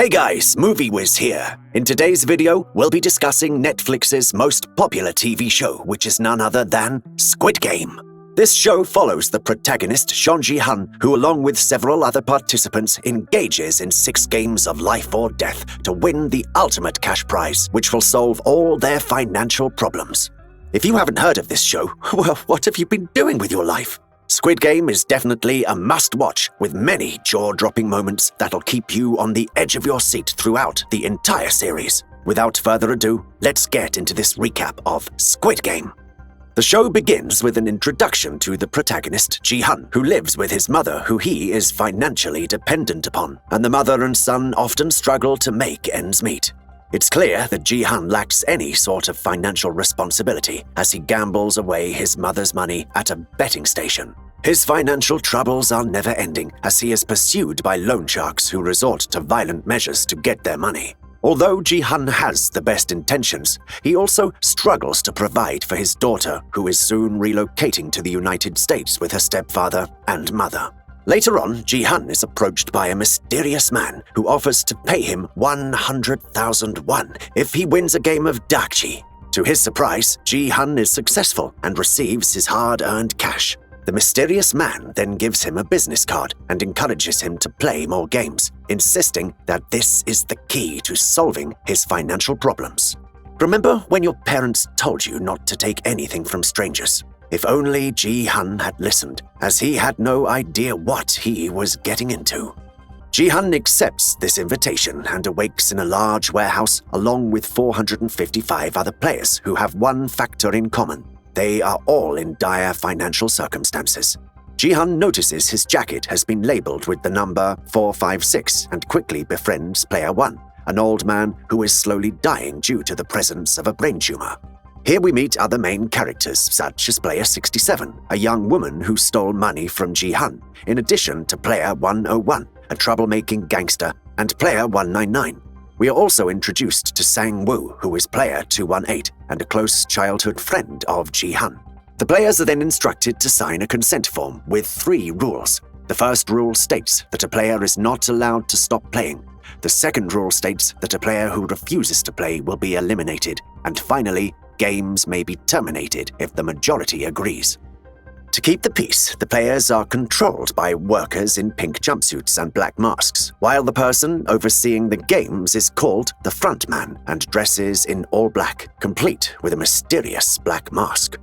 Hey guys, Movie Wiz here. In today's video, we'll be discussing Netflix's most popular TV show, which is none other than Squid Game. This show follows the protagonist, Seong Gi-hun, who along with several other participants engages in 6 games of life or death to win the ultimate cash prize, which will solve all their financial problems. If you haven't heard of this show, well, what have you been doing with your life? Squid Game is definitely a must-watch, with many jaw-dropping moments that'll keep you on the edge of your seat throughout the entire series. Without further ado, let's get into this recap of Squid Game. The show begins with an introduction to the protagonist, Gi-hun, who lives with his mother, who he is financially dependent upon, and the mother and son often struggle to make ends meet. It's clear that Gi-hun lacks any sort of financial responsibility as he gambles away his mother's money at a betting station. His financial troubles are never-ending as he is pursued by loan sharks who resort to violent measures to get their money. Although Gi-hun has the best intentions, he also struggles to provide for his daughter, who is soon relocating to the United States with her stepfather and mother. Later on, Gi-hun is approached by a mysterious man who offers to pay him 100,000 won if he wins a game of dakji. To his surprise, Gi-hun is successful and receives his hard-earned cash. The mysterious man then gives him a business card and encourages him to play more games, insisting that this is the key to solving his financial problems. Remember when your parents told you not to take anything from strangers? If only Gi-hun had listened, as he had no idea what he was getting into. Gi-hun accepts this invitation and awakes in a large warehouse along with 455 other players who have one factor in common. They are all in dire financial circumstances. Gi-hun notices his jacket has been labeled with the number 456 and quickly befriends Player 1, an old man who is slowly dying due to the presence of a brain tumor. Here we meet other main characters, such as Player 67, a young woman who stole money from Gi-hun, in addition to Player 101, a troublemaking gangster, and Player 199. We are also introduced to Sang-woo, who is Player 218, and a close childhood friend of Gi-hun. The players are then instructed to sign a consent form with 3 rules. The first rule states that a player is not allowed to stop playing. The second rule states that a player who refuses to play will be eliminated. And finally, games may be terminated if the majority agrees. To keep the peace, the players are controlled by workers in pink jumpsuits and black masks, while the person overseeing the games is called the frontman and dresses in all black, complete with a mysterious black mask.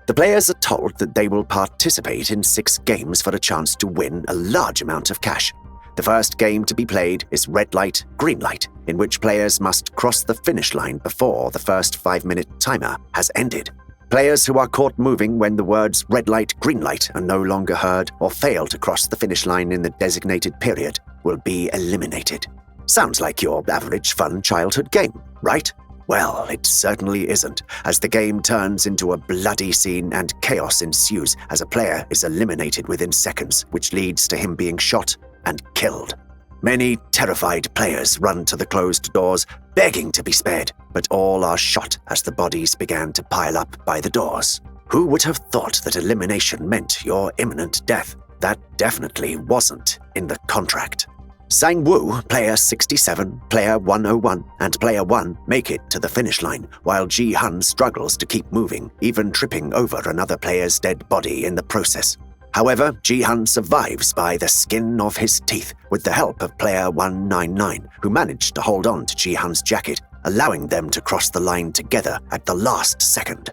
The players are told that they will participate in 6 games for a chance to win a large amount of cash. The first game to be played is red light, green light, in which players must cross the finish line before the first 5-minute timer has ended. Players who are caught moving when the words red light, green light are no longer heard or fail to cross the finish line in the designated period will be eliminated. Sounds like your average fun childhood game, right? Well, it certainly isn't, as the game turns into a bloody scene and chaos ensues as a player is eliminated within seconds, which leads to him being shot and killed. Many terrified players run to the closed doors, begging to be spared, but all are shot as the bodies began to pile up by the doors. Who would have thought that elimination meant your imminent death? That definitely wasn't in the contract. Sang-woo, Player 67, Player 101, and Player 1 make it to the finish line, while Gi-hun struggles to keep moving, even tripping over another player's dead body in the process. However, Gi-hun survives by the skin of his teeth with the help of Player 199, who managed to hold on to Gi-hun's jacket, allowing them to cross the line together at the last second.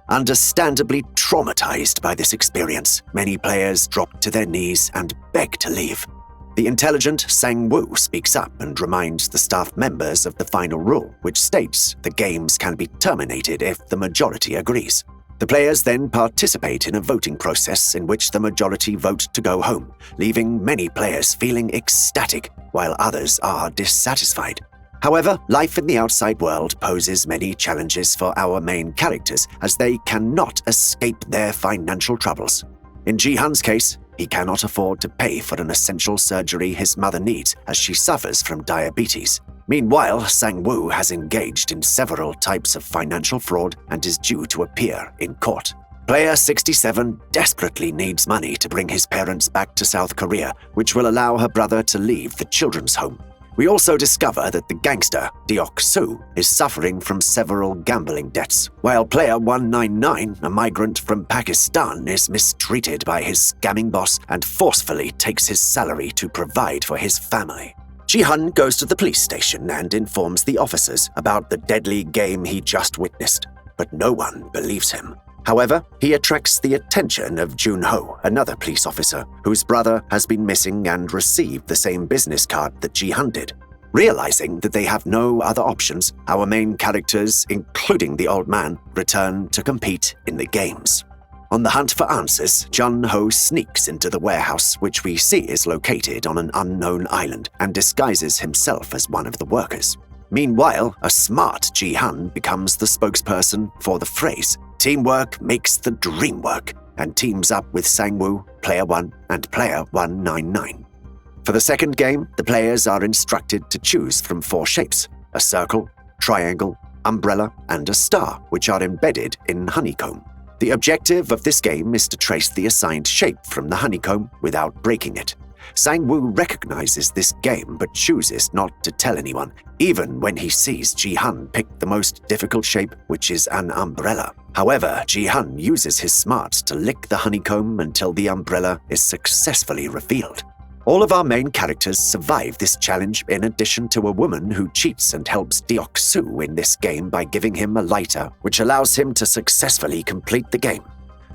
Understandably traumatized by this experience, many players drop to their knees and beg to leave. The intelligent Sang-woo speaks up and reminds the staff members of the final rule, which states the games can be terminated if the majority agrees. The players then participate in a voting process in which the majority vote to go home, leaving many players feeling ecstatic while others are dissatisfied. However, life in the outside world poses many challenges for our main characters as they cannot escape their financial troubles. In Gi-hun's case, he cannot afford to pay for an essential surgery his mother needs as she suffers from diabetes. Meanwhile, Sang-woo has engaged in several types of financial fraud and is due to appear in court. Player 67 desperately needs money to bring his parents back to South Korea, which will allow her brother to leave the children's home. We also discover that the gangster, Deok-soo, is suffering from several gambling debts, while player 199, a migrant from Pakistan, is mistreated by his scamming boss and forcefully takes his salary to provide for his family. Gi-hun goes to the police station and informs the officers about the deadly game he just witnessed, but no one believes him. However, he attracts the attention of Jun-ho, another police officer, whose brother has been missing and received the same business card that Gi-hun did. Realizing that they have no other options, our main characters, including the old man, return to compete in the games. On the hunt for answers, Jun-ho sneaks into the warehouse, which we see is located on an unknown island, and disguises himself as one of the workers. Meanwhile, a smart Gi-hun becomes the spokesperson for the phrase, "Teamwork makes the dream work," and teams up with Sang-woo, Player 1, and Player 199. For the second game, the players are instructed to choose from 4 shapes: a circle, triangle, umbrella, and a star, which are embedded in honeycomb. The objective of this game is to trace the assigned shape from the honeycomb without breaking it. Sang-woo recognizes this game but chooses not to tell anyone, even when he sees Gi-hun pick the most difficult shape, which is an umbrella. However, Gi-hun uses his smarts to lick the honeycomb until the umbrella is successfully revealed. All of our main characters survive this challenge, in addition to a woman who cheats and helps Deok-soo in this game by giving him a lighter, which allows him to successfully complete the game.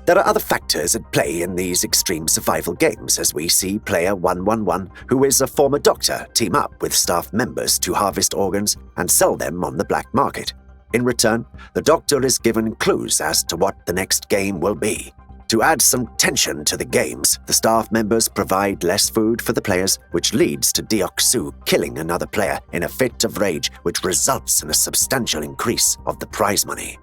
There are other factors at play in these extreme survival games, as we see player 111, who is a former doctor, team up with staff members to harvest organs and sell them on the black market. In return, the doctor is given clues as to what the next game will be. To add some tension to the games, the staff members provide less food for the players, which leads to Deok-soo killing another player in a fit of rage, which results in a substantial increase of the prize money.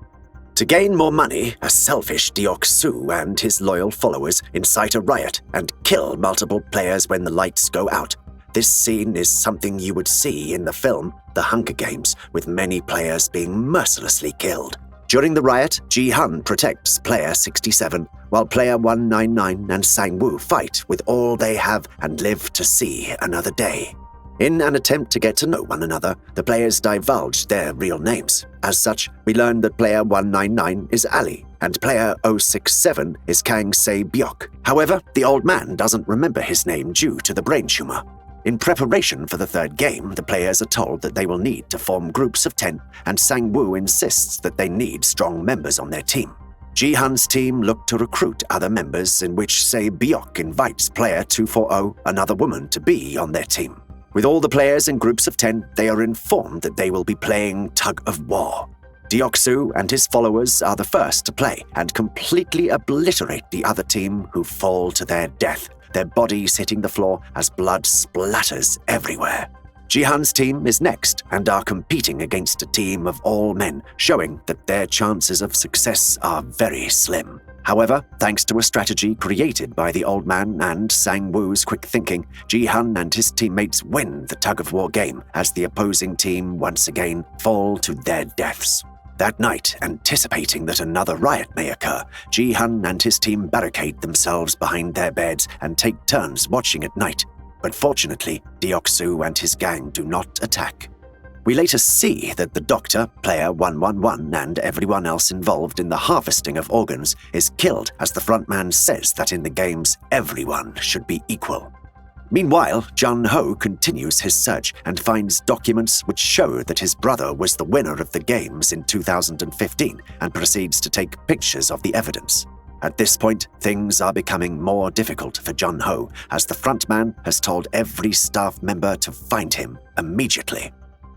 To gain more money, a selfish Deok-soo and his loyal followers incite a riot and kill multiple players when the lights go out. This scene is something you would see in the film The Hunger Games, with many players being mercilessly killed. During the riot, Gi-hun protects player 67, while player 199 and Sang-woo fight with all they have and live to see another day. In an attempt to get to know one another, the players divulge their real names. As such, we learn that player 199 is Ali, and player 067 is Kang Se-byok. However, the old man doesn't remember his name due to the brain tumor. In preparation for the third game, the players are told that they will need to form groups of 10, and Sang-woo insists that they need strong members on their team. Gi-hun's team look to recruit other members, in which Se-byok invites player 240, another woman, to be on their team. With all the players in groups of 10, they are informed that they will be playing Tug of War. Deok-soo and his followers are the first to play and completely obliterate the other team, who fall to their death, their bodies hitting the floor as blood splatters everywhere. Gi-hun's team is next and are competing against a team of all men, showing that their chances of success are very slim. However, thanks to a strategy created by the old man and Sang-woo's quick thinking, Gi-hun and his teammates win the tug-of-war game as the opposing team once again fall to their deaths. That night, anticipating that another riot may occur, Gi-hun and his team barricade themselves behind their beds and take turns watching at night. But fortunately, Deok-soo and his gang do not attack. We later see that the doctor, player 111, and everyone else involved in the harvesting of organs is killed, as the frontman says that in the games, everyone should be equal. Meanwhile, Jun-ho continues his search and finds documents which show that his brother was the winner of the games in 2015 and proceeds to take pictures of the evidence. At this point, things are becoming more difficult for Jun-ho, as the frontman has told every staff member to find him immediately.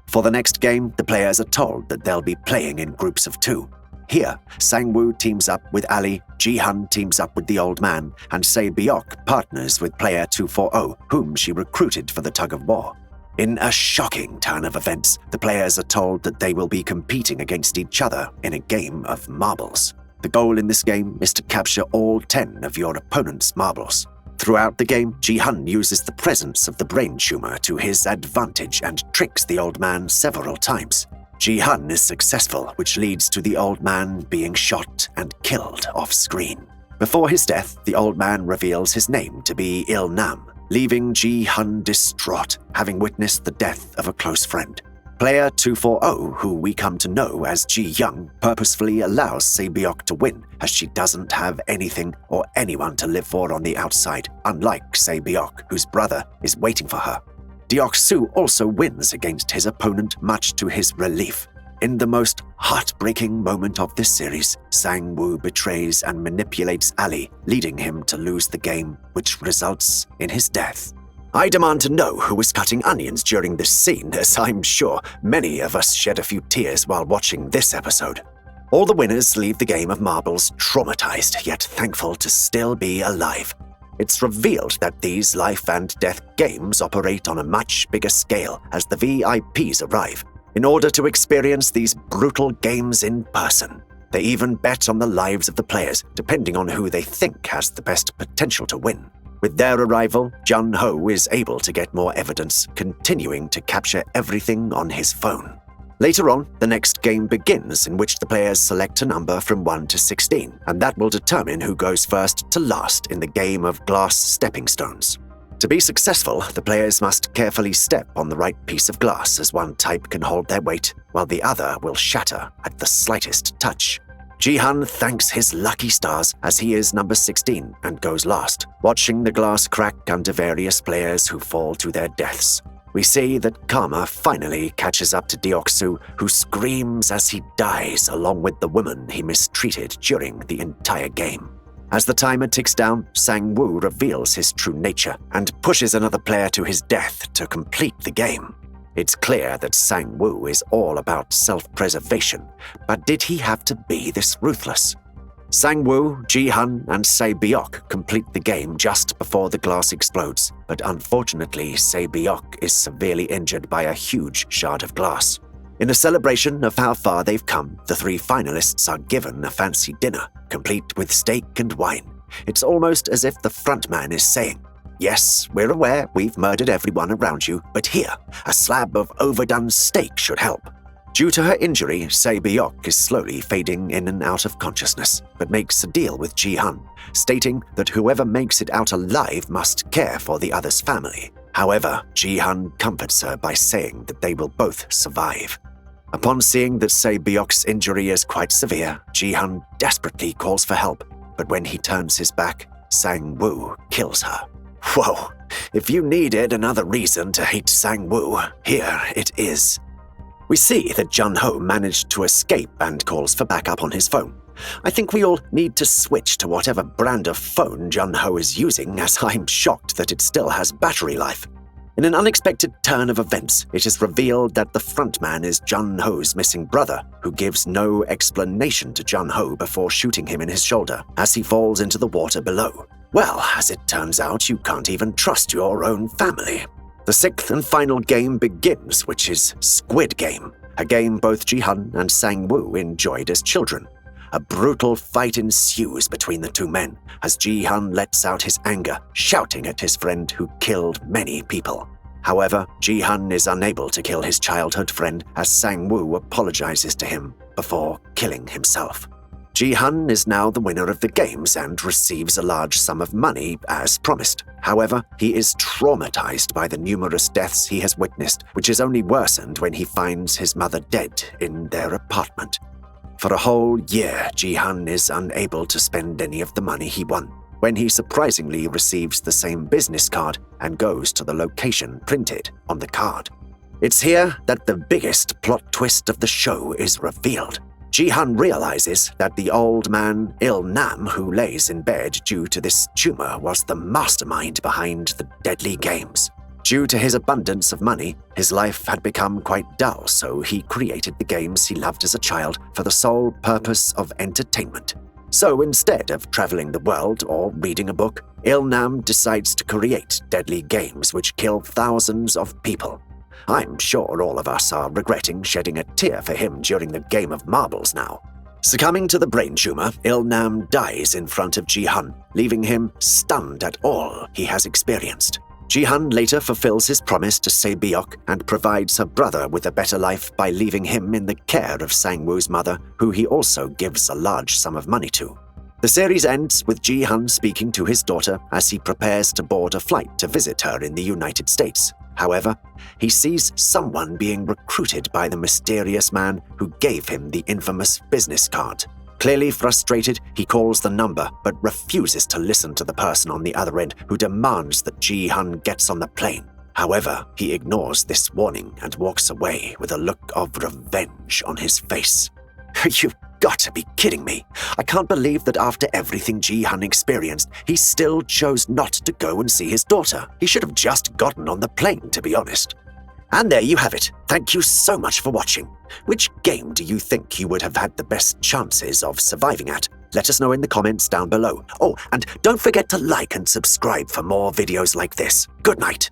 For the next game, the players are told that they'll be playing in groups of 2. Here, Sang-woo teams up with Ali, Gi-hun teams up with the old man, and Se-byok partners with player 240, whom she recruited for the tug-of-war. In a shocking turn of events, the players are told that they will be competing against each other in a game of marbles. The goal in this game is to capture all 10 of your opponent's marbles. Throughout the game, Gi-hun uses the presence of the brain tumor to his advantage and tricks the old man several times. Gi-hun is successful, which leads to the old man being shot and killed off-screen. Before his death, the old man reveals his name to be Il-nam. leaving Gi-hun distraught, having witnessed the death of a close friend. Player 240, who we come to know as Ji-young, purposefully allows Se-byok to win as she doesn't have anything or anyone to live for on the outside, unlike Se-byok, whose brother is waiting for her. Deok-soo also wins against his opponent, much to his relief. In the most heartbreaking moment of this series, Sang-woo betrays and manipulates Ali, leading him to lose the game, which results in his death. I demand to know who was cutting onions during this scene, as I'm sure many of us shed a few tears while watching this episode. All the winners leave the game of marbles traumatized, yet thankful to still be alive. It's revealed that these life and death games operate on a much bigger scale as the VIPs arrive, in order to experience these brutal games in person. They even bet on the lives of the players, depending on who they think has the best potential to win. With their arrival, Jun-ho is able to get more evidence, continuing to capture everything on his phone. Later on, the next game begins, in which the players select a number from 1 to 16, and that will determine who goes first to last in the game of glass stepping stones. To be successful, the players must carefully step on the right piece of glass, as one type can hold their weight, while the other will shatter at the slightest touch. Ji-hun thanks his lucky stars as he is number 16 and goes last, watching the glass crack under various players who fall to their deaths. We see that karma finally catches up to Deok-soo, who screams as he dies along with the woman he mistreated during the entire game. As the timer ticks down, Sang-woo reveals his true nature and pushes another player to his death to complete the game. It's clear that Sang-woo is all about self-preservation, but did he have to be this ruthless? Sang-woo, Ji-hun, and Se-byok complete the game just before the glass explodes, but unfortunately Se-byok is severely injured by a huge shard of glass. In a celebration of how far they've come, the 3 finalists are given a fancy dinner, complete with steak and wine. It's almost as if the frontman is saying, "Yes, we're aware we've murdered everyone around you, but here, a slab of overdone steak should help." Due to her injury, Se-byok is slowly fading in and out of consciousness, but makes a deal with Ji-hun, stating that whoever makes it out alive must care for the other's family. However, Ji-hun comforts her by saying that they will both survive. Upon seeing that Se-byok's injury is quite severe, Ji-hun desperately calls for help, but when he turns his back, Sang-woo kills her. Whoa, if you needed another reason to hate Sang-woo, here it is. We see that Jun-ho managed to escape and calls for backup on his phone. I think we all need to switch to whatever brand of phone Jun-ho is using, as I'm shocked that it still has battery life. In an unexpected turn of events, it is revealed that the frontman is Jun-ho's missing brother, who gives no explanation to Jun-ho before shooting him in his shoulder as he falls into the water below. Well, as it turns out, you can't even trust your own family. The 6th and final game begins, which is Squid Game, a game both Ji-hun and Sang-woo enjoyed as children. A brutal fight ensues between the 2 men as Ji-hun lets out his anger, shouting at his friend who killed many people. However, Ji-hun is unable to kill his childhood friend as Sang-woo apologizes to him before killing himself. Ji-hun is now the winner of the games and receives a large sum of money as promised. However, he is traumatized by the numerous deaths he has witnessed, which is only worsened when he finds his mother dead in their apartment. For a whole year, Ji-hun is unable to spend any of the money he won, when he surprisingly receives the same business card and goes to the location printed on the card. It's here that the biggest plot twist of the show is revealed. Ji-hun realizes that the old man Il-nam, who lays in bed due to this tumor, was the mastermind behind the deadly games. Due to his abundance of money, his life had become quite dull, so he created the games he loved as a child for the sole purpose of entertainment. So instead of traveling the world or reading a book, Il-nam decides to create deadly games which kill thousands of people. I'm sure all of us are regretting shedding a tear for him during the game of marbles now. Succumbing to the brain tumor, Il-nam dies in front of Ji-hun, leaving him stunned at all he has experienced. Ji-hun later fulfills his promise to Se-byok and provides her brother with a better life by leaving him in the care of Sang-woo's mother, who he also gives a large sum of money to. The series ends with Gi-hun speaking to his daughter as he prepares to board a flight to visit her in the United States. However, he sees someone being recruited by the mysterious man who gave him the infamous business card. Clearly frustrated, he calls the number but refuses to listen to the person on the other end who demands that Gi-hun gets on the plane. However, he ignores this warning and walks away with a look of revenge on his face. You've got to be kidding me. I can't believe that after everything Gi-hun experienced, he still chose not to go and see his daughter. He should have just gotten on the plane, to be honest. And there you have it. Thank you so much for watching. Which game do you think you would have had the best chances of surviving at? Let us know in the comments down below. Oh, and don't forget to like and subscribe for more videos like this. Good night.